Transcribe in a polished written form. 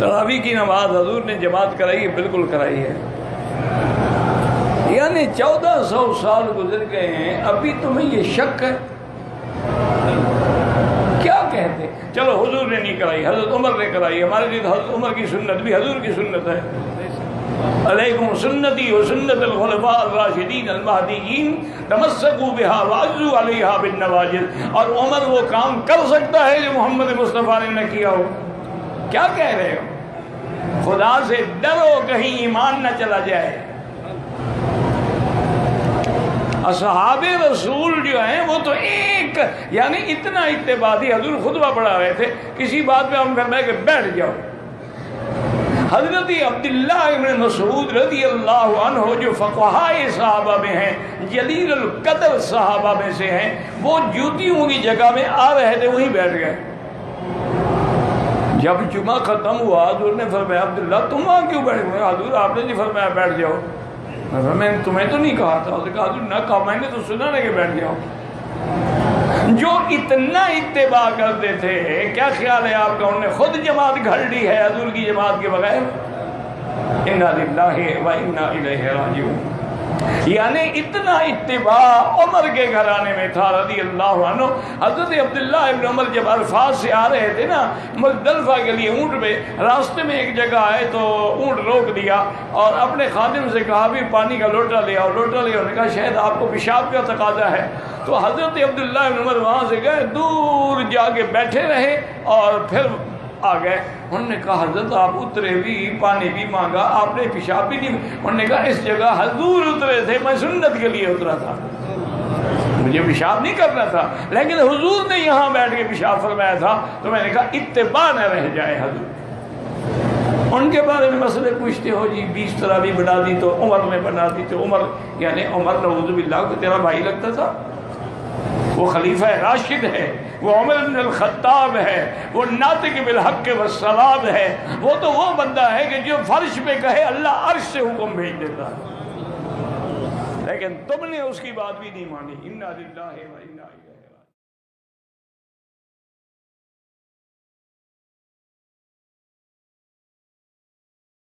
تراویح کی نماز حضور نے جماعت کرائی ہے، بالکل کرائی ہے، یعنی 1400 سال گزر گئے ہیں، ابھی تمہیں یہ شک ہے؟ کیا کہتے؟ چلو حضور نے نہیں کرائی، حضرت عمر نے کرائی، ہمارے لیے حضرت عمر کی سنت بھی حضور کی سنت ہے، علیکم سنتی و سنت الخلفاء الراشدین المہدیین تمسکوا بہا وعضوا علیہا بالنواجذ۔ اور عمر وہ کام کر سکتا ہے جو محمد مصطفیٰ نے نہ کیا ہو؟ کیا کہہ رہے ہو؟ خدا سے ڈرو کہیں ایمان نہ چلا جائے۔ اصحاب رسول جو ہیں وہ تو ایک یعنی اتنا اتباع تھی، حضور خطبہ پڑھا رہے تھے، کسی بات پہ ہم فرمائے کہ بیٹھ جاؤ۔ حضرت عبداللہ ابن مسعود رضی اللہ عنہ جو فقہائے صحابہ میں ہیں، جلیل القدر صحابہ میں سے ہیں، وہ جوتیوں کی جگہ میں آ رہے تھے، وہیں بیٹھ گئے۔ جب جمعہ ختم ہوا حضور نے فرمایا عبداللہ تم وہاں کیوں بیٹھ گئے؟ حضور آپ نے نہیں فرمایا بیٹھ جاؤ۔ میں نے تمہیں تو نہیں کہا تھا۔ کہا حضور نہ کہا، میں نے تو سنا نا کہ بیٹھ جاؤ۔ جو اتنا اتباع کرتے تھے، کیا خیال ہے آپ کا انہوں نے خود جماعت گھڑ لی ہے حضور کی جماعت کے بغیر؟ انا للہ و انا الیہ راجعون۔ یعنی اتنا اتباع عمر کے گھرانے میں تھا رضی اللہ عنہ۔ حضرت عبداللہ ابن عمر جب عرفات سے آ رہے تھے نا مزدلفہ کے لیے اونٹ پہ، راستے میں ایک جگہ آئے تو اونٹ روک دیا اور اپنے خادم سے کہا بھی پانی کا لوٹا لے آؤ۔ لوٹا لے انہوں نے کہا شاید آپ کو پیشاب کا تقاضا ہے۔ تو حضرت عبداللہ ابن عمر وہاں سے گئے، دور جا کے بیٹھے رہے اور پھر آ گئے۔ انہوں نے کہا حضرت آپ اترے بھی، پانی بھی مانگا، آپ نے پیشاب بھی نہیں۔ انہوں نے کہا اس جگہ حضور اترے تھے، میں سنت کے لیے اترا تھا، مجھے پیشاب نہیں کرنا تھا، لیکن حضور نے یہاں بیٹھ کے پیشاب فرمایا تھا، تو میں نے کہا اتباع نہ رہ جائے حضور۔ ان کے بارے میں مسئلے پوچھتے ہو جی 20 تراویح بنا دی تو عمر نے بنا دی، تو عمر یعنی عمر نعوذ باللہ کو تیرا بھائی لگتا تھا؟ وہ خلیفہ راشد ہے، وہ عمر بن الخطاب ہے، وہ ناطق بالحق والصواب ہے، وہ تو وہ بندہ ہے کہ جو فرش پہ کہے اللہ عرش سے حکم بھیج دیتا ہے، لیکن تم نے اس کی بات بھی نہیں مانی۔ انا للہ و انا الیہ